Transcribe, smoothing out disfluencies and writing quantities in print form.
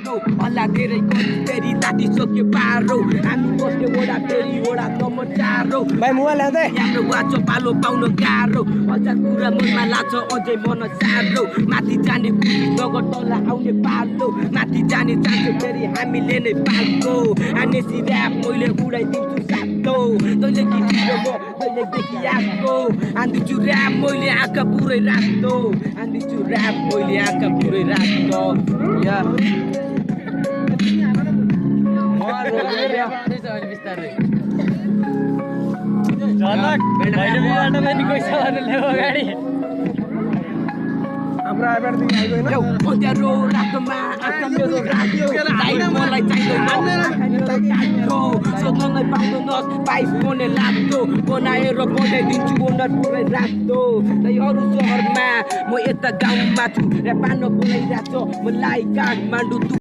बाटो हल्ला धेरै गरी फेरि तातिसक्यो पारो हामी बस्ने वडा फेरि वडा नम्बर 4 हो भाइ मोबाइल ल्याउँदै हाम्रो वाचो पालो पाउन गाह्रो हजार कुरा मनमा लाग्छ अझै मन साह्रो माथि जाने कुटी नगर तल आउने पालो माथि जाने चाहन्छ फेरि हामीले नै पाल्छौ हानेसी ऱ्याप मैले उडाइदिन्छु सातो तैँले कि म तैँले देखि आएको हान्दिन्छु ऱ्याप मैले आँखा पुरै राख्दो हान्दिन्छु ऱ्याप मैले आँखा पुरै राख्दो अँध्यारो रातोमा आँखा मेरो राख्यो लाइट मलाई चाहिँदैन सोध्नै पाउँदैनस् पाइप कोने लाग्दो बनाएर बनाइदिन्छु ओनर पुरै राख्दो तै अरू सहरमा म यता गाउँमा छु र पानो बोलाइरहेको छ मलाई काठमाडौँ